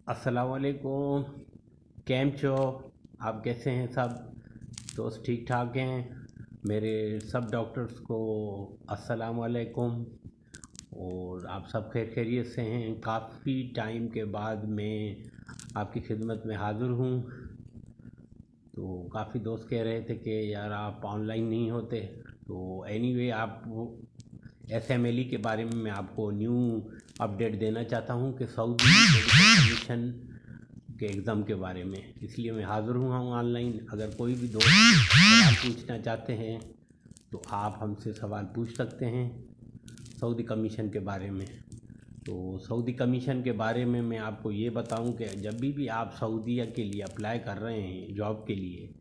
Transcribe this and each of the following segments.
अस्सलाम वालेकुम। कैम छो? आप कैसे हैं? सब दोस्त ठीक ठाक हैं? मेरे सब डॉक्टर्स को अस्सलाम वालेकुम। और आप सब खैर खैरियत से हैं? काफ़ी टाइम के बाद मैं आपकी खिदमत में हाज़िर हूँ। तो काफ़ी दोस्त कह रहे थे कि यार आप ऑनलाइन नहीं होते। तो एनीवे आप एसएमएलई के बारे में मैं आपको न्यू अपडेट देना चाहता हूँ कि सऊदी मेडिकल कमीशन के एग्ज़ाम के बारे में, इसलिए मैं हाज़िर हुआ हूँ ऑनलाइन। अगर कोई भी दोस्त सवाल पूछना चाहते हैं तो आप हमसे सवाल पूछ सकते हैं सऊदी कमीशन के बारे में। तो सऊदी कमीशन के बारे में मैं आपको ये बताऊं कि जब भी आप सऊदीया के लिए अप्लाई कर रहे हैं जॉब के लिए,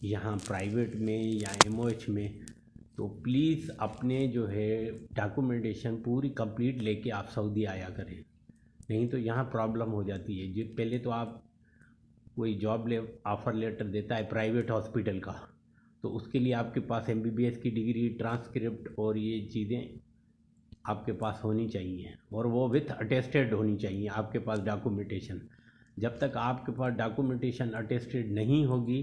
यहाँ प्राइवेट में या एमओएच में, तो प्लीज़ अपने जो है डॉक्यूमेंटेशन पूरी कंप्लीट लेके आप सऊदी आया करें। नहीं तो यहाँ प्रॉब्लम हो जाती है। जो पहले तो आप कोई जॉब ले ऑफ़र लेटर देता है प्राइवेट हॉस्पिटल का, तो उसके लिए आपके पास एमबीबीएस की डिग्री, ट्रांसक्रिप्ट और ये चीज़ें आपके पास होनी चाहिए, और वो विथ अटेस्टेड होनी चाहिए आपके पास डॉक्यूमेंटेशन। जब तक आपके पास डॉक्यूमेंटेशन अटेस्टेड नहीं होगी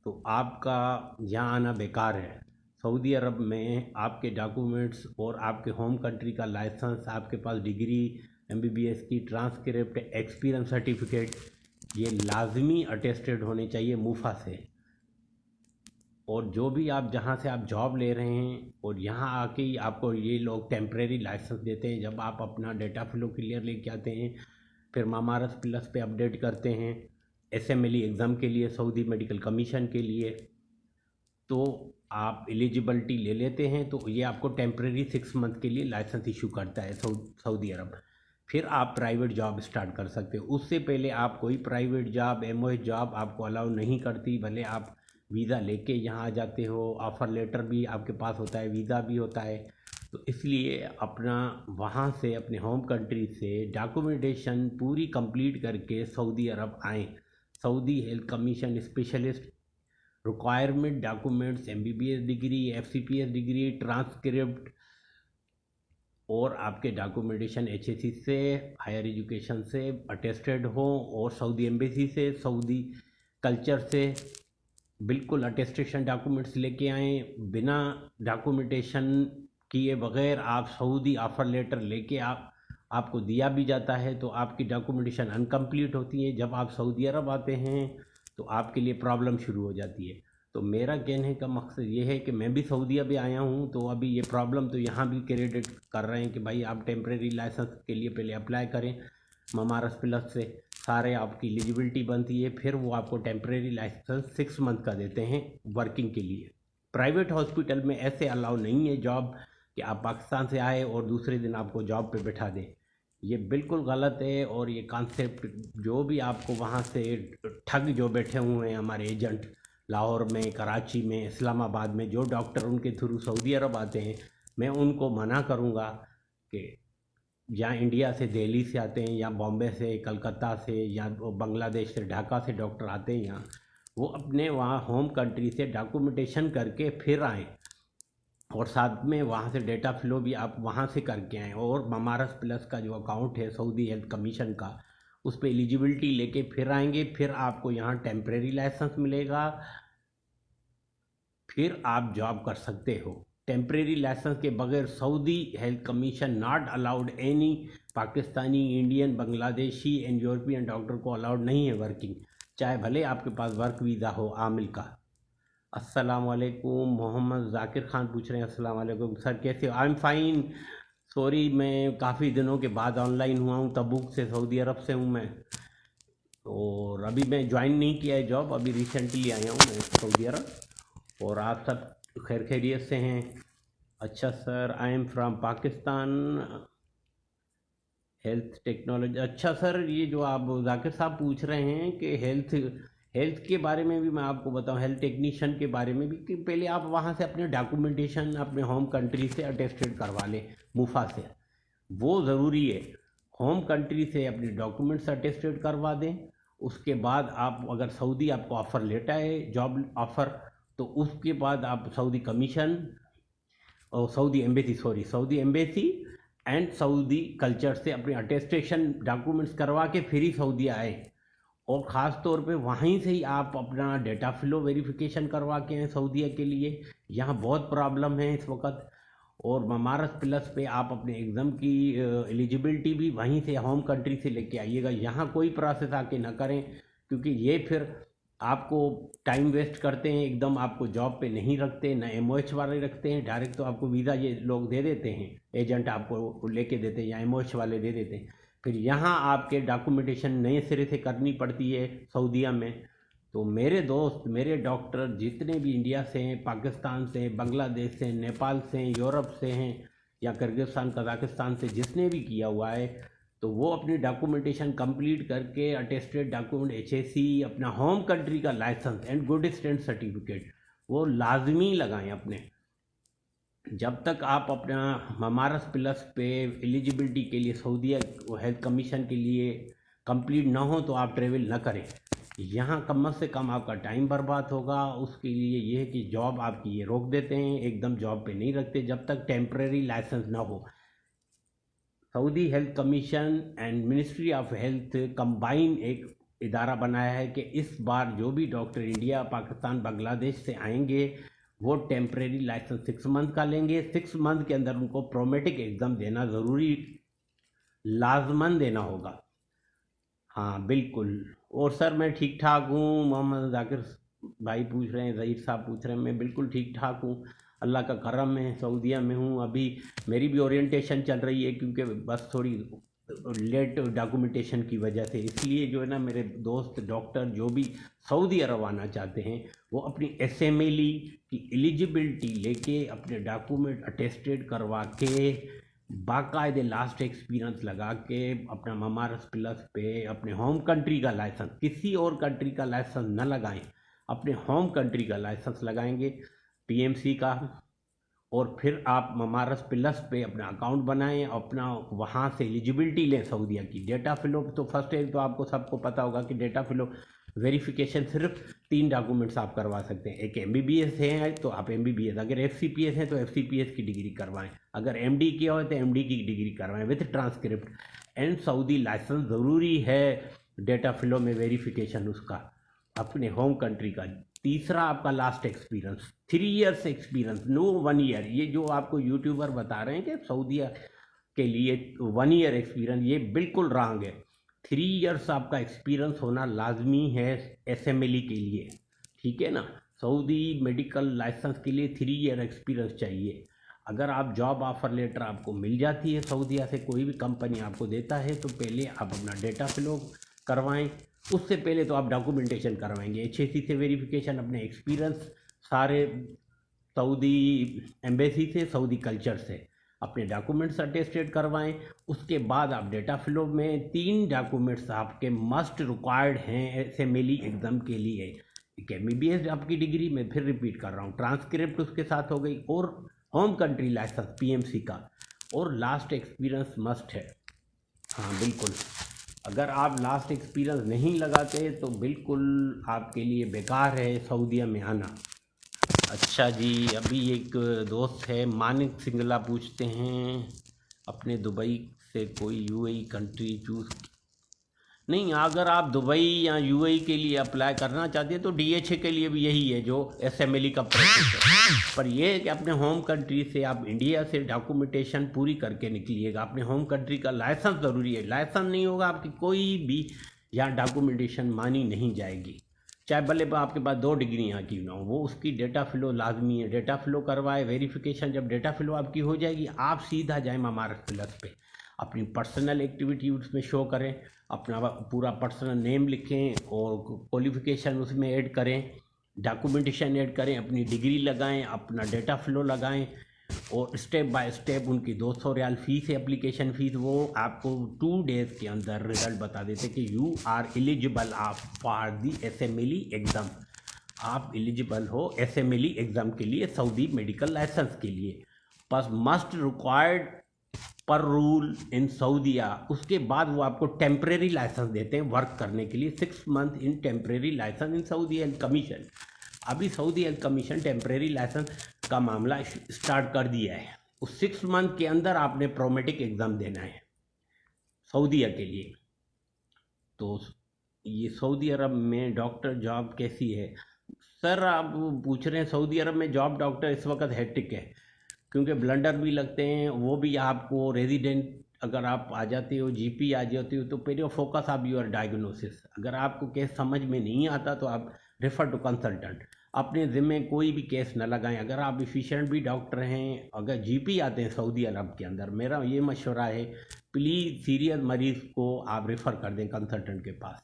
तो आपका यहाँ आना बेकार है। सऊदी अरब में आपके डॉक्यूमेंट्स और आपके होम कंट्री का लाइसेंस, आपके पास डिग्री, एमबीबीएस की ट्रांसक्रिप्ट, एक्सपीरियंस सर्टिफिकेट, ये लाजमी अटेस्टेड होने चाहिए मुफा से। और जो भी आप जहाँ से आप जॉब ले रहे हैं और यहाँ आके ही आपको ये लोग टेम्परेरी लाइसेंस देते हैं। जब आप अपना डेटा फ्लो क्लियर लेके आते हैं, फिर मामारस प्लस पे अपडेट करते हैं एसएमएलई एग्ज़ाम के लिए, सऊदी मेडिकल कमीशन के लिए, तो आप एलिजिबिलिटी ले लेते हैं तो ये आपको टेम्परेरी 6 मंथ के लिए लाइसेंस इशू करता है सऊदी अरब। फिर आप प्राइवेट जॉब स्टार्ट कर सकते हो। उससे पहले आप कोई प्राइवेट जॉब, एमओएच जॉब आपको अलाउ नहीं करती। भले आप वीज़ा लेके यहाँ आ जाते हो, ऑफ़र लेटर भी आपके पास होता है, वीज़ा भी होता है। तो इसलिए अपना वहाँ से, अपने होम कंट्री से डॉक्यूमेंटेशन पूरी कंप्लीट करके सऊदी अरब आएँ। Saudi health commission specialist requirement documents, MBBS degree, FCPS degree, transcript और आपके डॉक्यूमेंटेशन एचएससी से, हायर एजुकेशन से अटेस्टेड हो, और सऊदी एम्बेसी से, सऊदी कल्चर से बिल्कुल अटेस्टेशन डॉक्यूमेंट्स लेके आएँ। बिना डॉक्यूमेंटेशन किए बगैर आप सऊदी ऑफ़र लेटर लेके आपको दिया भी जाता है तो आपकी डॉक्यूमेंटेशन अनकम्प्लीट होती है। जब आप सऊदी अरब आते हैं तो आपके लिए प्रॉब्लम शुरू हो जाती है। तो मेरा कहने का मकसद ये है कि मैं भी सऊदीया भी आया हूँ, तो अभी ये प्रॉब्लम तो यहाँ भी क्रिएट कर रहे हैं कि भाई आप टेम्परेरी लाइसेंस के लिए पहले अप्लाई करें ममारस प्लस से, सारे आपकी एलिजिबिलिटी बनती है, फिर वो आपको टेम्परेरी लाइसेंस 6 मंथ का देते हैं वर्किंग के लिए। प्राइवेट हॉस्पिटल में ऐसे अलाउ नहीं है जॉब कि आप पाकिस्तान से आए और दूसरे दिन आपको जॉब पे बैठा दें। ये बिल्कुल गलत है। और ये कॉन्सेप्ट जो भी आपको वहाँ से ठग जो बैठे हुए हैं हमारे एजेंट, लाहौर में, कराची में, इस्लामाबाद में, जो डॉक्टर उनके थ्रू सऊदी अरब आते हैं, मैं उनको मना करूँगा कि या इंडिया से, दिल्ली से आते हैं, या बॉम्बे से, कलकत्ता से, या बांग्लादेश से, ढाका से डॉक्टर आते हैं यहाँ, वो अपने वहाँ होम कंट्री से डॉक्यूमेंटेशन करके फिर आएँ, और साथ में वहाँ से डेटा फ्लो भी आप वहाँ से करके आएँ। और ममारस प्लस का जो अकाउंट है सऊदी हेल्थ कमीशन का, उस पर एलिजिबिलिटी लेके फिर आएंगे। फिर आपको यहाँ टेम्परेरी लाइसेंस मिलेगा, फिर आप जॉब कर सकते हो। टेम्परेरी लाइसेंस के बगैर Saudi health commission not allowed any Pakistani, Indian, Bangladeshi and European doctor को अलाउड नहीं है वर्किंग, चाहे भले आपके पास वर्क वीज़ा हो आमिल का। अस्सलाम वालेकुम। मोहम्मद ज़ाकिर ख़ान पूछ रहे हैं, अस्सलाम वालेकुम सर, कैसे हो? I am fine. सॉरी, मैं काफ़ी दिनों के बाद ऑनलाइन हुआ हूँ, तबूक से, सऊदी अरब से हूँ मैं। और अभी मैं ज्वाइन नहीं किया है जॉब, अभी रिसेंटली आया हूँ मैं सऊदी अरब। और आप सब खैर खैरियत से हैं? अच्छा sir, I am from Pakistan, health technology. अच्छा सर, ये जो आप जाकिर साहब पूछ रहे हैं कि हेल्थ हेल्थ के बारे में भी मैं आपको बताऊं, हेल्थ टेक्नीशियन के बारे में भी, कि पहले आप वहाँ से अपने डॉक्यूमेंटेशन अपने होम कंट्री से अटेस्टेड करवा लें मुफा से, वो ज़रूरी है। होम कंट्री से अपने डॉक्यूमेंट्स अटेस्टेड करवा दें। उसके बाद आप, अगर सऊदी आपको ऑफ़र लेता है जॉब ऑफ़र, तो उसके बाद आप सऊदी कमीशन और Saudi embassy and Saudi culture से अपने अटेस्टेशन डॉक्यूमेंट्स करवा के फिर ही सऊदी आए, और ख़ास तौर पे वहीं से ही आप अपना डेटा फ्लो वेरिफिकेशन करवा के हैं सऊदीया के लिए। यहाँ बहुत प्रॉब्लम है इस वक्त। और ममारस प्लस पे आप अपने एग्ज़ाम की एलिजिबिलिटी भी वहीं से होम कंट्री से लेके आइएगा, यहाँ कोई प्रोसेस आके ना करें, क्योंकि ये फिर आपको टाइम वेस्ट करते हैं, एकदम आपको जॉब पे नहीं रखते, ना एमओएच वाले रखते हैं, डायरेक्ट तो आपको वीज़ा ये लोग दे देते हैं, एजेंट आपको लेके देते हैं या एमओएच वाले दे देते हैं। फिर यहाँ आपके डॉक्यूमेंटेशन नए सिरे से करनी पड़ती है सऊदीया में। तो मेरे दोस्त, मेरे डॉक्टर जितने भी इंडिया से हैं, पाकिस्तान से, बांग्लादेश से, नेपाल से, यूरोप से हैं, या किर्गिस्तान, कजाकिस्तान से जिसने भी किया हुआ है, तो वो अपनी डॉक्यूमेंटेशन कंप्लीट करके अटेस्टेड डॉक्यूमेंट एचएसी, अपना होम कंट्री का licence and good stand certificate वो लाजमी लगाएं अपने। जब तक आप अपना ममारस प्लस पे एलिजिबिलिटी के लिए सऊदीया हेल्थ कमीशन के लिए कंप्लीट ना हो तो आप ट्रेवल ना करें। यहाँ कम से कम आपका टाइम बर्बाद होगा। उसके लिए ये है कि जॉब आपकी ये रोक देते हैं, एकदम जॉब पे नहीं रखते जब तक टेम्परेरी लाइसेंस ना हो। Saudi health commission and ministry of health combine एक इदारा बनाया है कि इस बार जो भी डॉक्टर इंडिया, पाकिस्तान, बांग्लादेश से आएंगे वो टेम्परेरी लाइसेंस 6 मंथ का लेंगे। 6 मंथ के अंदर उनको प्रोमेटिक एग्ज़ाम देना ज़रूरी, लाजमन देना होगा। हाँ बिल्कुल। और सर मैं ठीक ठाक हूँ, मोहम्मद जाकिर भाई पूछ रहे हैं, ज़हीर साहब पूछ रहे हैं, मैं बिल्कुल ठीक ठाक हूँ, अल्लाह का करम है। सऊदीया में हूँ अभी, मेरी भी ओरिएंटेशन चल रही है क्योंकि बस थोड़ी लेट डॉक्यूमेंटेशन की वजह से, इसलिए जो है ना मेरे दोस्त डॉक्टर जो भी सऊदी अरब आना चाहते हैं वो अपनी एसएमएली की एलिजिबिलिटी लेके अपने डॉक्यूमेंट अटेस्टेड करवा के बाकायदे लास्ट एक्सपीरियंस लगा के अपना ममारस प्लस पे अपने होम कंट्री का लाइसेंस, किसी और कंट्री का लाइसेंस न लगाएं, अपने होम कंट्री का लाइसेंस लगाएंगे पीएमसी का। और फिर आप ममारस प्लस पे अपना अकाउंट बनाएं, अपना वहाँ से एलिजिबिलिटी लें सऊदीया की। डेटा फ्लो तो फर्स्ट है, तो आपको सबको पता होगा कि डेटा फ्लो वेरिफिकेशन सिर्फ 3 डॉक्यूमेंट्स आप करवा सकते हैं। एक एमबीबीएस है तो आप एमबीबीएस, अगर एफसीपीएस है तो एफसीपीएस की डिग्री करवाएं, अगर एमडी किया हो तो एमडी की डिग्री करवाएं with transcript and Saudi licence ज़रूरी है डेटा फ्लो में वेरिफिकेशन उसका अपने होम कंट्री का। तीसरा आपका last experience, 3 years experience, no 1 year. ये जो आपको यूट्यूबर बता रहे हैं कि सऊदीया के लिए 1 ईयर एक्सपीरियंस, ये बिल्कुल रॉन्ग है। 3 ईयर्स आपका एक्सपीरियंस होना लाजमी है एसएमएली के लिए, ठीक है ना। सऊदी मेडिकल लाइसेंस के लिए 3 ईयर एक्सपीरियंस चाहिए। अगर आप जॉब ऑफर लेटर आपको मिल जाती है सऊदीया से, कोई भी कंपनी आपको देता है, तो पहले आप अपना डेटा फ्लो करवाएं। उससे पहले तो आप डॉक्यूमेंटेशन करवाएंगे एचएसी से वेरिफिकेशन, अपने एक्सपीरियंस सारे सऊदी एम्बेसी से, सऊदी कल्चर से अपने डॉक्यूमेंट्स अटेस्टेड करवाएं। उसके बाद आप डेटा फ्लो में 3 डॉक्यूमेंट्स आपके मस्ट रिक्वायर्ड हैं एसएमएली एग्ज़ाम के लिए। एक एमबीबीएस आपकी डिग्री, मैं फिर रिपीट कर रहा हूँ, ट्रांसक्रिप्ट उसके साथ हो गई, और होम कंट्री लाइसेंस पीएमसी का, और लास्ट एक्सपीरियंस मस्ट है। हाँ बिल्कुल, अगर आप लास्ट एक्सपीरियंस नहीं लगाते तो बिल्कुल आपके लिए बेकार है सऊदीया में आना। अच्छा जी, अभी एक दोस्त है मानिक सिंगला पूछते हैं अपने दुबई से कोई यूएई कंट्री चूज़ नहीं। अगर आप दुबई या यूएई के लिए अप्लाई करना चाहते हैं तो डीएचए के लिए भी यही है जो एसएमएली का प्रोसेस है। पर यह है कि अपने होम कंट्री से आप इंडिया से डॉक्यूमेंटेशन पूरी करके निकलिएगा। अपने होम कंट्री का लाइसेंस ज़रूरी है, लाइसेंस नहीं होगा आपकी कोई भी यहाँ डॉक्यूमेंटेशन मानी नहीं जाएगी, चाहे भले आपके पास 2 डिग्रियाँ की ना हो, वो उसकी डेटा फ्लो लाजमी है। डेटा फ्लो करवाए, वेरिफिकेशन, जब डेटा फ्लो आपकी हो जाएगी आप सीधा जाए ममारस प्लस पे, अपनी पर्सनल एक्टिविटी उसमें शो करें, अपना पूरा पर्सनल नेम लिखें और क्वालिफिकेशन उसमें ऐड करें, डॉक्यूमेंटेशन ऐड करें, अपनी डिग्री लगाएं, अपना डेटा फ्लो लगाएं, और स्टेप बाय स्टेप उनकी 200 रियाल फ़ीस है, एप्लीकेशन फ़ीस। वो आपको 2 डेज़ के अंदर रिज़ल्ट बता देते कि you are eligible for the SMLE exam, आप एलिजिबल हो एसएमएली एग्ज़ाम के लिए, सऊदी मेडिकल लाइसेंस के लिए। बस मस्ट रिक्वायर्ड पर रूल इन सऊदीया। उसके बाद वो आपको टेम्परेरी लाइसेंस देते हैं वर्क करने के लिए, 6 month in temporary licence in Saudi health commission. अभी Saudi health commission temporary licence का मामला स्टार्ट कर दिया है, उस 6 मंथ के अंदर आपने प्रोमेटिक एग्ज़ाम देना है सऊदीया के लिए। तो ये सऊदी अरब में डॉक्टर जॉब कैसी है? सर आप पूछ रहे हैं, सऊदी अरब में जॉब डॉक्टर इस वक्त हेक्टिक है, क्योंकि ब्लंडर भी लगते हैं, वो भी आपको रेजिडेंट अगर आप आ जाते हो, जीपी आ जाते हो, तो पहले फोकस आप यूर डायग्नोसिस। अगर आपको केस समझ में नहीं आता तो आप रेफ़र टू कंसल्टेंट। अपने ज़िम्मे कोई भी केस न लगाएं। अगर आप एफिशिएंट भी डॉक्टर हैं, अगर जीपी आते हैं सऊदी अरब के अंदर, मेरा ये मशवरा है प्लीज़ सीरियस मरीज़ को आप रेफ़र कर दें कंसल्टेंट के पास।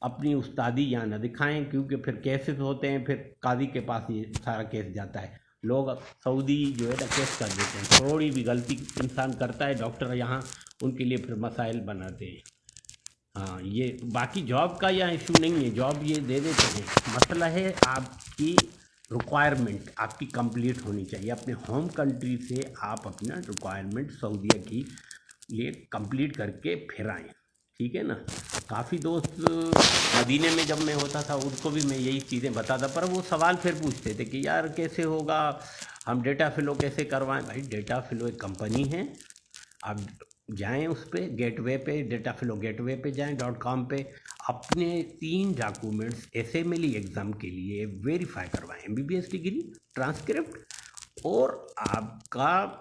अपनी उस्तादी यहाँ ना दिखाएं, क्योंकि फिर केसेस होते हैं, फिर कादी के पास ये सारा केस जाता है। लोग सऊदी जो है ना केस कर देते हैं, थोड़ी भी गलती इंसान करता है डॉक्टर यहाँ उनके लिए फिर मसाइल बनाते हैं। हाँ, ये बाकी जॉब का यहाँ इशू नहीं है, जॉब ये दे देते हैं। मसला है आपकी रिक्वायरमेंट आपकी कंप्लीट होनी चाहिए। अपने होम कंट्री से आप अपना रिक्वायरमेंट सऊदीया की लिए कंप्लीट करके फिर आएँ, ठीक है ना। काफ़ी दोस्त मदीने में जब मैं होता था उनको भी मैं यही चीज़ें बताता, पर वो सवाल फिर पूछते थे कि यार कैसे होगा, हम डेटा फ़िलो कैसे करवाएं। भाई डेटा फ़िलो एक कंपनी है, आप जाएं उस पर गेटवे पे, डेटा फ़िलो गेटवे पे जाएं .com पे, अपने 3 डॉक्यूमेंट्स असेंबली एग्ज़ाम के लिए वेरीफाई करवाएं, MBBS डिग्री, ट्रांसक्रिप्ट और आपका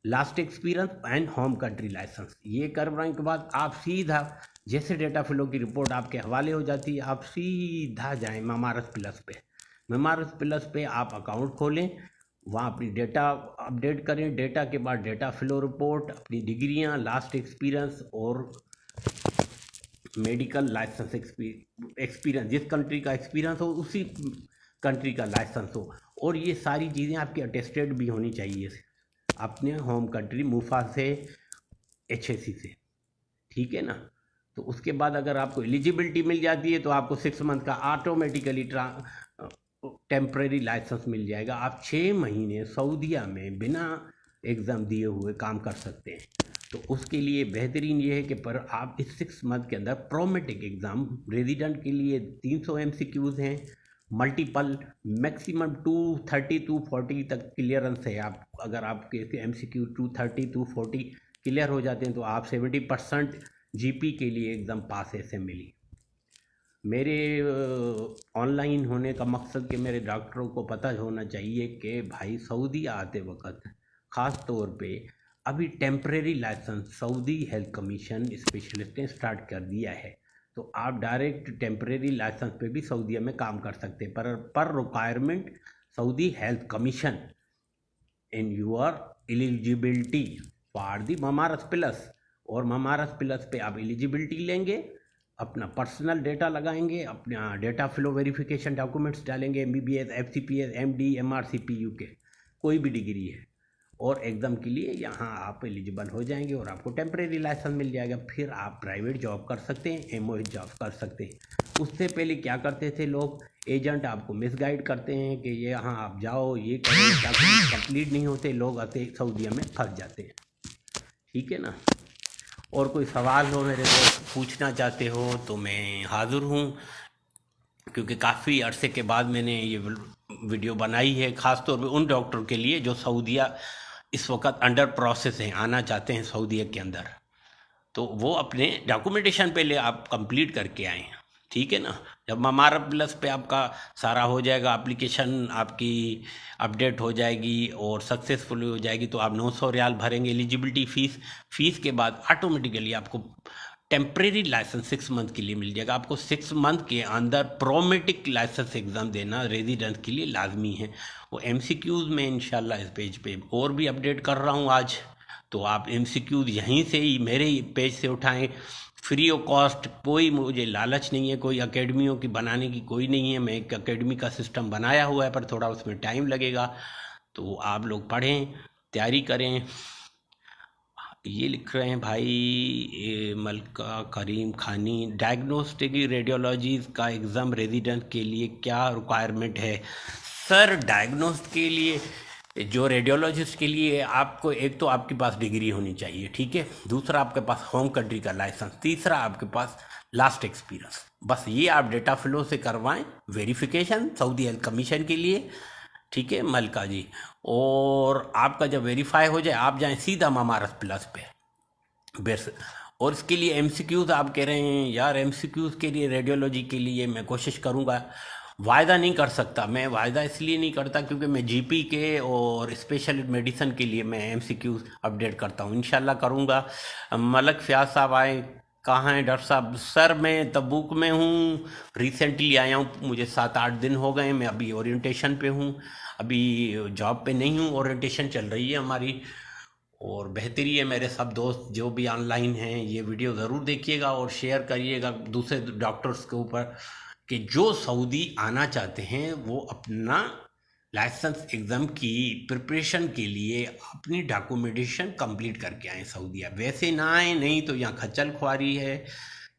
last experience and home country licence. ये करवाने के बाद आप सीधा जैसे डेटा फ़िलो की रिपोर्ट आपके हवाले हो जाती है, आप सीधा जाएं मेमारस प्लस पे। मेमारस प्लस पे आप अकाउंट खोलें, वहाँ अपनी डेटा अपडेट करें, डेटा के बाद डेटा फ़िलो रिपोर्ट, अपनी डिग्रियाँ, लास्ट एक्सपीरियंस और मेडिकल लाइसेंस एक्सपीरियंस, जिस कंट्री का एक्सपीरियंस हो उसी कंट्री का लाइसेंस हो, और ये सारी चीज़ें आपकी अटेस्टेड भी होनी चाहिए अपने होम कंट्री मुफा से, HSC से, ठीक है ना। तो उसके बाद अगर आपको एलिजिबिलिटी मिल जाती है तो आपको 6 मंथ का ऑटोमेटिकली टेम्परेरी लाइसेंस मिल जाएगा। आप 6 महीने सऊदीया में बिना एग्ज़ाम दिए हुए काम कर सकते हैं। तो उसके लिए बेहतरीन ये है कि पर आप इस 6 मंथ के अंदर प्रोमेटिक एग्ज़ाम रेजिडेंट के लिए 300 MCQs हैं, मल्टीपल मैक्सिमम 230 240 तक क्लियरेंस है। आप अगर आपके MCQ 230 240 क्लियर हो जाते हैं तो आप 70% GP के लिए एकदम पास है असेंबली। मेरे ऑनलाइन होने का मकसद कि मेरे डॉक्टरों को पता होना चाहिए कि भाई सऊदी आते वक्त ख़ास तौर पे अभी temporary licence Saudi health commission specialist ने स्टार्ट कर दिया है, तो आप डायरेक्ट टेम्परेरी लाइसेंस पे भी सऊदीया में काम कर सकते हैं, पर requirement Saudi health commission in your eligibility for the Mumaris Plus. और मेमारस प्लस पे आप एलिजिबिलिटी लेंगे, अपना पर्सनल डेटा लगाएंगे, अपना डेटा फ़िलो वेरिफिकेशन डॉक्यूमेंट्स डालेंगे, MBBS FCPS MD MRCPU के कोई भी डिग्री है, और एग्ज़ाम के लिए यहाँ आप एलिजिबल हो जाएंगे और आपको टेम्परेरी लाइसेंस मिल जाएगा। फिर आप प्राइवेट जॉब कर सकते हैं, MOH जॉब कर सकते हैं। उससे पहले क्या करते थे लोग, एजेंट आपको मिसगाइड करते हैं कि ये यहाँ आप जाओ, ये करो, डॉक्यूमेंट कंप्लीट नहीं होते, लोग आते सऊदीया में फंस जाते हैं, ठीक है ना। और कोई सवाल हो मेरे को पूछना चाहते हो तो मैं हाज़िर हूँ, क्योंकि काफ़ी अरसे के बाद मैंने ये वीडियो बनाई है, ख़ास तौर पे उन डॉक्टर के लिए जो सऊदीया इस वक्त अंडर प्रोसेस हैं, आना चाहते हैं सऊदीया के अंदर, तो वो अपने डॉक्यूमेंटेशन पहले आप कंप्लीट करके आएँ, ठीक है ना। जब मेमारस प्लस पे आपका सारा हो जाएगा, एप्लीकेशन आपकी अपडेट हो जाएगी और सक्सेसफुल हो जाएगी, तो आप 900 रियाल भरेंगे एलिजिबिलिटी फ़ीस के बाद ऑटोमेटिकली आपको टेम्परेरी लाइसेंस 6 मंथ के लिए मिल जाएगा। आपको 6 मंथ के अंदर प्रोमेटिक लाइसेंस एग्ज़ाम देना रेजिडेंट के लिए लाजमी है। वो MCQs में इंशाल्लाह इस पेज पे और भी अपडेट कर रहा हूँ आज, तो आप MCQs यहीं से ही मेरे ही पेज से उठाएं, फ्री ऑफ कॉस्ट। कोई मुझे लालच नहीं है, कोई अकेडमियों की बनाने की कोई नहीं है। मैं एक अकेडमी का सिस्टम बनाया हुआ है, पर थोड़ा उसमें टाइम लगेगा, तो आप लोग पढ़ें, तैयारी करें। ये लिख रहे हैं भाई मलका करीम खानी, डायग्नोस्टिक रेडियोलॉजीज़ का एग्ज़ाम रेजिडेंट के लिए क्या रिक्वायरमेंट है? सर डायग्नोस्ट के लिए, जो रेडियोलॉजिस्ट के लिए आपको एक तो आपके पास डिग्री होनी चाहिए, ठीक है, दूसरा आपके पास होम कंट्री का लाइसेंस, तीसरा आपके पास लास्ट एक्सपीरियंस। बस ये आप डेटा फ़िलो से करवाएं वेरिफिकेशन सऊदी हेल्थ कमीशन के लिए, ठीक है मलका जी। और आपका जब वेरीफाई हो जाए आप जाएं सीधा ममारस प्लस पे बेस। और इसके लिए एमसीक्यूज़ आप कह रहे हैं यार, एमसीक्यूज़ के लिए रेडियोलॉजी के लिए मैं कोशिश करूंगा। वायदा नहीं कर सकता मैं, वायदा इसलिए नहीं करता क्योंकि मैं जीपी के और स्पेशल मेडिसिन के लिए मैं एमसीक्यूज़ अपडेट करता हूँ। इंशाल्लाह करूँगा। मलक फ़याज़ साहब आए, कहाँ हैं डॉक्टर साहब? सर मैं तबूक में हूँ, रिसेंटली आया हूँ, मुझे 7-8 दिन हो गए। मैं अभी ओरिएंटेशन पे हूँ, अभी जॉब पे नहीं हूँ, ओरिएंटेशन चल रही है हमारी। और बेहतरी है मेरे सब दोस्त जो भी ऑनलाइन हैं, ये वीडियो ज़रूर देखिएगा और शेयर करिएगा दूसरे डॉक्टर्स के ऊपर, कि जो सऊदी आना चाहते हैं वो अपना लाइसेंस एग्ज़ाम की प्रिपरेशन के लिए अपनी डॉक्यूमेंटेशन कंप्लीट करके आए सऊदीया। वैसे ना आए, नहीं तो यहाँ खच्चल खुआरी है,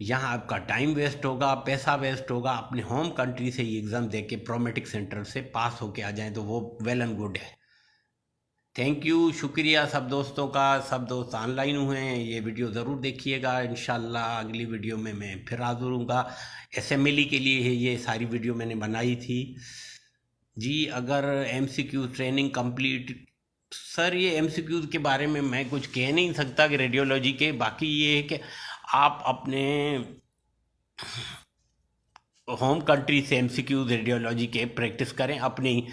यहाँ आपका टाइम वेस्ट होगा, पैसा वेस्ट होगा। अपने होम कंट्री से ही एग्ज़ाम दे के प्रोमेटिक सेंटर से पास होके आ जाएं तो वो वेल एंड गुड है। थैंक यू, शुक्रिया सब दोस्तों का। सब दोस्त ऑनलाइन हुए हैं, ये वीडियो ज़रूर देखिएगा। इंशाल्लाह अगली वीडियो में मैं फिर हाज़िर हूँगा। एसएमएलई के लिए है ये सारी वीडियो मैंने बनाई थी जी। अगर एमसीक्यू ट्रेनिंग कंप्लीट, सर ये एमसीक्यूज़ के बारे में मैं कुछ कह नहीं सकता कि रेडियोलॉजी के। बाकी ये है कि आप अपने होम कंट्री से एमसीक्यूज़ रेडियोलॉजी के प्रैक्टिस करें अपनी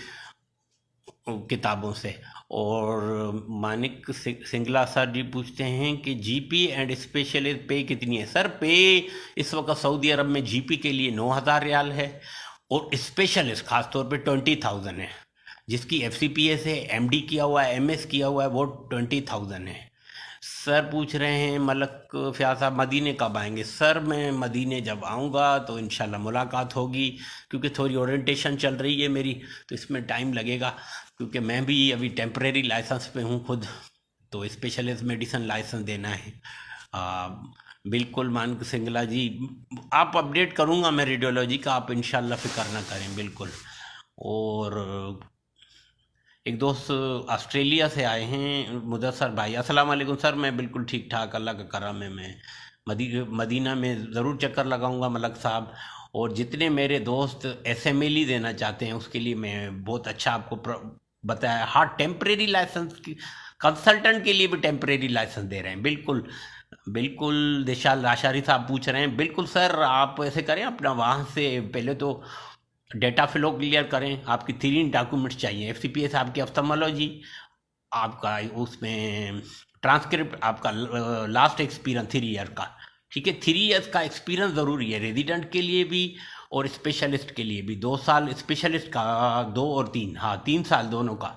किताबों से। और मानिक सिंगला सर जी पूछते हैं कि जीपी एंड स्पेशलिस्ट पे कितनी है? सर पे इस वक्त सऊदी अरब में जीपी के लिए 9,000 रियाल है और स्पेशलिस्ट ख़ास तौर पे 20,000 है। जिसकी एफसीपीएस है, एमडी किया हुआ है, एमएस किया हुआ है, वो 20,000 है। सर पूछ रहे हैं मलक फ़याज़ साहब मदीने कब आएंगे? सर मैं मदीने जब आऊँगा तो इंशाल्लाह मुलाकात होगी, क्योंकि थोड़ी ओरिएंटेशन चल रही है मेरी, तो इसमें टाइम लगेगा। क्योंकि मैं भी अभी टेम्परेरी लाइसेंस पे हूँ खुद, तो स्पेशलिस्ट मेडिसिन लाइसेंस देना है। बिल्कुल मानक सिंगला जी, आप अपडेट करूँगा मैं रेडियोलॉजी का, आप इंशाल्लाह फ़िक्र ना करें बिल्कुल। और एक दोस्त ऑस्ट्रेलिया से आए हैं, मुदस्सर भाई, अस्सलाम वालेकुम सर। मैं बिल्कुल ठीक ठाक, अल्लाह का करम है। मैं मदीना में ज़रूर चक्कर लगाऊंगा मलक साहब। और जितने मेरे दोस्त एसएमएलई देना चाहते हैं उसके लिए मैं बहुत अच्छा आपको बताया। हाँ, टेम्परेरी लाइसेंस की कंसल्टेंट के लिए भी टेम्परेरी लाइसेंस दे रहे हैं। बिल्कुल बिल्कुल दिशाल राशारी साहब पूछ रहे हैं, बिल्कुल सर आप ऐसे करें अपना वहाँ से पहले तो डेटा फ्लो क्लियर करें। आपकी 3 डॉक्यूमेंट्स चाहिए, एफसीपीएस आपकी ऑप्थेल्मोलॉजी, आपका उसमें ट्रांसक्रिप्ट, आपका लास्ट एक्सपीरियंस 3 ईयर का। ठीक है, 3 ईयर्स का एक्सपीरियंस ज़रूरी है रेजिडेंट के लिए भी और स्पेशलिस्ट के लिए भी। 2 साल स्पेशलिस्ट का, 2 और 3, हाँ 3 साल दोनों का।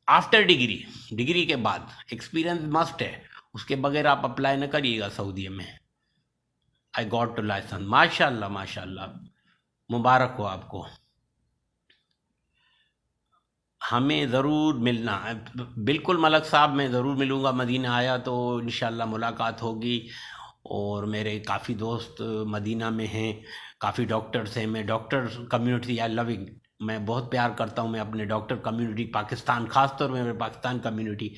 आफ्टर डिग्री, डिग्री के बाद एक्सपीरियंस मस्ट है, उसके बगैर आप अप्लाई न करिएगा सऊदी में। आई गॉट टू लाइसेंस, माशाल्लाह माशाल्लाह, मुबारक हो आपको। हमें ज़रूर मिलना है, बिल्कुल मलक साहब मैं ज़रूर मिलूँगा, मदीना आया तो इंशाल्लाह मुलाकात होगी। और मेरे काफ़ी दोस्त मदीना में हैं, काफ़ी डॉक्टर्स हैं। मैं डॉक्टर कम्युनिटी आई लविंग, मैं बहुत प्यार करता हूँ मैं अपने डॉक्टर कम्युनिटी, पाकिस्तान, ख़ास तौर में मेरे पाकिस्तान कम्युनिटी।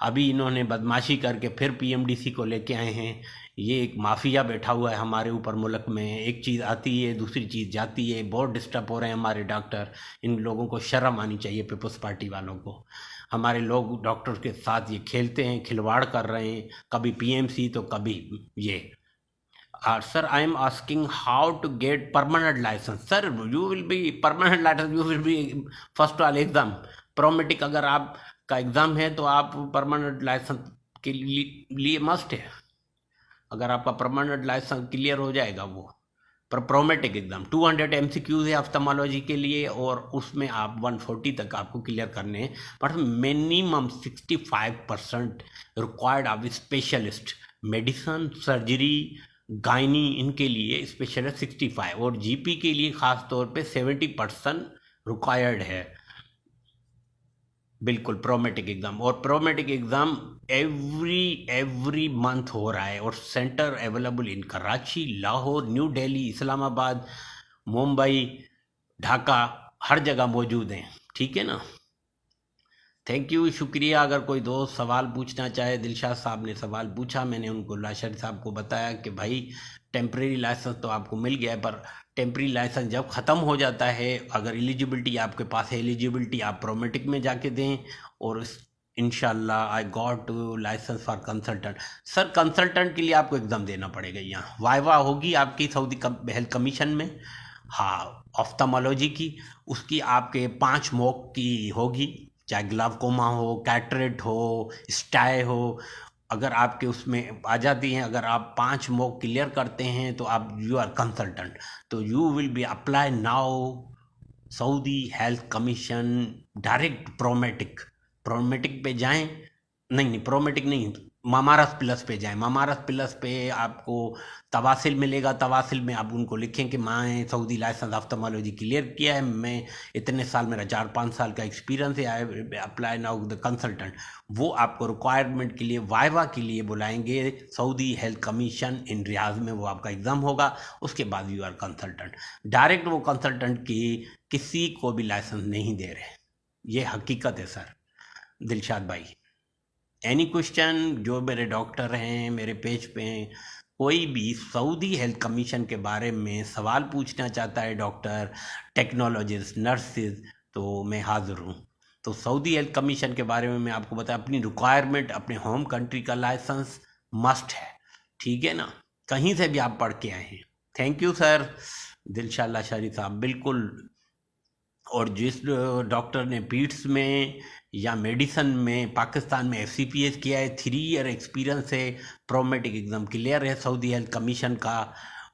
अभी इन्होंने बदमाशी करके फिर पीएमडीसी को लेके आए हैं। ये एक माफिया बैठा हुआ है हमारे ऊपर मुल्क में, एक चीज़ आती है दूसरी चीज़ जाती है, बहुत डिस्टर्ब हो रहे हैं हमारे डॉक्टर। इन लोगों को शर्म आनी चाहिए, पीपल्स पार्टी वालों को। हमारे लोग डॉक्टर के साथ ये खेलते हैं, खिलवाड़ कर रहे हैं, कभी पीएमसी तो कभी ये। Sir I am asking how to get permanent licence? Sir you will be permanent licence, you will be first वाले एग्ज़ाम प्रोमेटिक, अगर आप का एग्ज़ाम है तो आप परमानेंट लाइसेंस के लिए मस्ट है। अगर आपका परमानेंट लाइसेंस क्लियर हो जाएगा वो, पर प्रोमेटिक एग्ज़ाम 200 एमसीक्यूज़ है ऑप्थेल्मोलॉजी के लिए, और उसमें आप 140 तक आपको क्लियर करने हैं, but minimum 65% required of specialist medicine, surgery, gynae, इनके लिए स्पेशलिस्ट 65, और जीपी के लिए ख़ास तौर पे 70% रिक्वायर्ड है। बिल्कुल प्रोमेटिक एग्ज़ाम, और प्रोमेटिक एग्ज़ाम एवरी मंथ हो रहा है, और centre available in Karachi, Lahore, New Delhi, Islamabad, Mumbai, Dhaka, हर जगह मौजूद हैं। ठीक है ना? थैंक यू, शुक्रिया। अगर कोई दोस्त सवाल पूछना चाहे, दिलशाद साहब ने सवाल पूछा, मैंने उनको लाशरी साहब को बताया कि भाई टेम्परेरी लाइसेंस तो आपको मिल गया है, पर टेम्परी लाइसेंस जब ख़त्म हो जाता है, अगर एलिजिबिलिटी आपके पास है, एलिजिबिलिटी आप प्रोमेटिक में जाके दें। और इंशाल्लाह I got licence for consultant. Sir consultant के लिए आपको एग्ज़ाम देना पड़ेगा, यहाँ वाइवा होगी आपकी सऊदी हेल्थ कमीशन में, हाँ, ऑफ्थल्मोलॉजी की। उसकी आपके 5 मॉक की होगी, चाहे ग्लावकोमा हो, कैटरेक्ट हो, स्टाई हो। अगर आपके उसमें आ जाती हैं, अगर आप 5 मॉक क्लियर करते हैं तो आप यू आर कंसल्टेंट। तो you will be apply now Saudi health commission direct Prometric. Prometric पे जाएं, नहीं प्रोमेटिक नहीं, मामारस प्लस पे जाएं। मामारस प्लस पे आपको तवासिल मिलेगा। तवासिल में आप उनको लिखें कि मैं सऊदी लाइसेंस ऑफ्थल्मोलॉजी क्लियर किया है, मैं इतने साल, मेरा 4-5 साल का एक्सपीरियंस है, I apply now the consultant. वो आपको रिक्वायरमेंट के लिए वाइवा के लिए बुलाएंगे सऊदी हेल्थ कमीशन इन रियाज में, वो आपका एग्ज़ाम होगा। उसके बाद यू आर कंसल्टेंट। डायरेक्ट वो कंसल्टेंट की किसी को भी लाइसेंस नहीं दे रहे, ये हकीकत है सर। दिलशाद भाई, एनी क्वेश्चन? जो मेरे डॉक्टर हैं मेरे पेज पे हैं, कोई भी सऊदी हेल्थ कमीशन के बारे में सवाल पूछना चाहता है, डॉक्टर, टेक्नोलॉजिस्ट, नर्सिस, तो मैं हाज़िर हूँ। तो सऊदी हेल्थ कमीशन के बारे में मैं आपको बताया, अपनी रिक्वायरमेंट, अपने होम कंट्री का लाइसेंस मस्ट है, ठीक है ना, कहीं से भी आप पढ़ के आए हैं। थैंक यू सर दिलशाद शरीफ साहब, बिल्कुल। और जिस डॉक्टर ने पीट्स में या मेडिसन में पाकिस्तान में FCPS किया है, 3 ईयर एक्सपीरियंस है, प्रोमेटिक एग्ज़ाम क्लियर है सऊदी हेल्थ कमीशन का,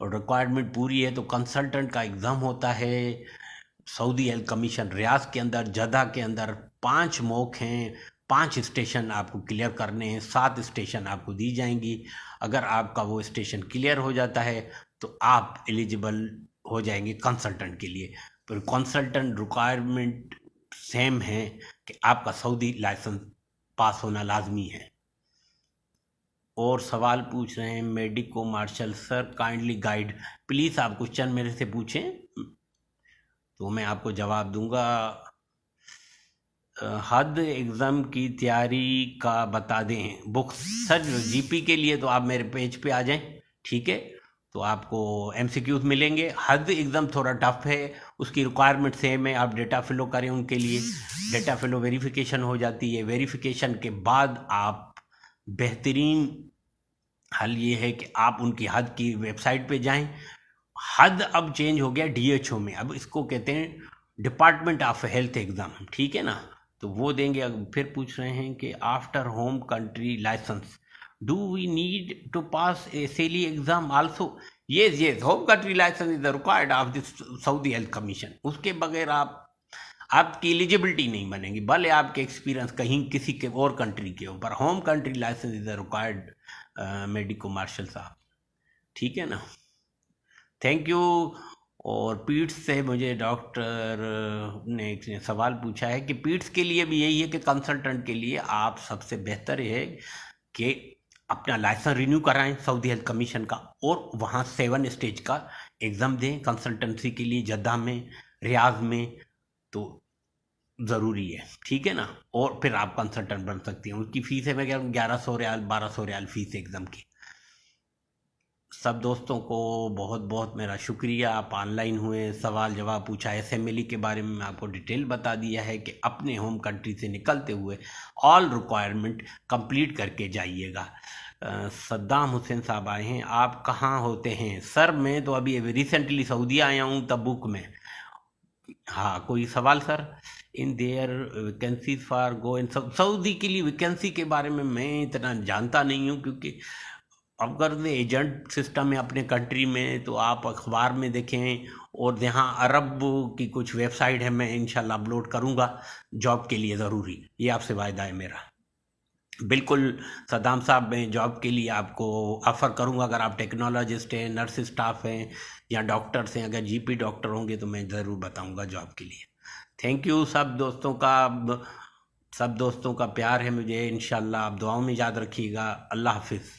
और रिक्वायरमेंट पूरी है, तो कंसल्टेंट का एग्ज़ाम होता है सऊदी हेल्थ कमीशन रियाज के अंदर, जद्दा के अंदर। 5 मॉक हैं, 5 स्टेशन आपको क्लियर करने हैं, 7 स्टेशन आपको दी जाएंगी। अगर आपका वो स्टेशन क्लियर हो जाता है तो आप एलिजिबल हो जाएंगे कंसल्टेंट के लिए। पर कंसल्टेंट रिक्वायरमेंट सेम है कि आपका सऊदी लाइसेंस पास होना लाजमी है। और सवाल पूछ रहे हैं medico marshal sir, kindly guide. Please आप क्वेश्चन मेरे से पूछें तो मैं आपको जवाब दूंगा। हद एग्ज़ाम की तैयारी का बता दें बुक्स। सर GP के लिए तो आप मेरे पेज पे आ जाएं, ठीक है, तो आपको MCQs मिलेंगे। हद एग्ज़ाम थोड़ा टफ है, उसकी रिक्वायरमेंट सेम है, आप डेटा फिलो करें उनके लिए, डेटा फिलो वेरिफिकेशन हो जाती है। वेरिफिकेशन के बाद आप बेहतरीन हल ये है कि आप उनकी हद की वेबसाइट पे जाएं। हद अब चेंज हो गया DHO में, अब इसको कहते हैं डिपार्टमेंट ऑफ हेल्थ एग्ज़ाम, ठीक है ना, तो वो देंगे। अब फिर पूछ रहे हैं कि after home country licence do we need to pass a SLE exam also? Yes, home country licence is required of this Saudi health commission. उसके बगैर आपकी एलिजिबिलिटी नहीं बनेगी, भले आपके एक्सपीरियंस कहीं किसी के और कंट्री के हो, पर home country licence is required medico marshal साहब, ठीक है ना। Thank you. और पीट्स से मुझे डॉक्टर ने एक सवाल पूछा है कि पीट्स के लिए भी यही है कि कंसल्टेंट के लिए आप सबसे बेहतर है कि अपना लाइसेंस रिन्यू कराएं सऊदी हेल्थ कमीशन का, और वहाँ 7 स्टेज का एग्ज़ाम दें कंसल्टेंसी के लिए, जद्दा में, रियाज में, तो ज़रूरी है, ठीक है ना। और फिर आप कंसल्टेंट बन सकती हैं। उसकी फ़ीस है, मैं कह रहा हूँ 1100 रियाल 1200 रियाल फ़ीस एग्ज़ाम की। सब दोस्तों को बहुत बहुत मेरा शुक्रिया, आप ऑनलाइन हुए, सवाल जवाब पूछा। SMLE के बारे में मैं आपको डिटेल बता दिया है कि अपने होम कंट्री से निकलते हुए ऑल रिक्वायरमेंट कंप्लीट करके जाइएगा। सद्दाम हुसैन साहब आए हैं, आप कहाँ होते हैं? सर मैं तो अभी रिसेंटली सऊदी आया हूँ, तबूक में। हाँ, कोई सवाल sir? In their vacancies for go in Saudi के लिए वैकेंसी के बारे में मैं इतना जानता नहीं हूँ, क्योंकि अगर एजेंट सिस्टम है अपने कंट्री में तो आप अखबार में देखें, और यहाँ अरब की कुछ वेबसाइट है, मैं इंशाल्लाह अपलोड करूँगा जॉब के लिए, ज़रूरी, ये आपसे वायदा है मेरा। बिल्कुल सद्दाम साहब, मैं जॉब के लिए आपको ऑफ़र करूँगा। अगर आप टेक्नोलॉजिस्ट हैं, नर्स स्टाफ हैं, या डॉक्टर्स हैं, अगर GP डॉक्टर होंगे तो मैं ज़रूर बताऊँगा जॉब के लिए। थैंक यू सब दोस्तों का प्यार है मुझे। इंशाल्लाह आप दुआओं में याद रखिएगा। अल्लाह हाफिज़।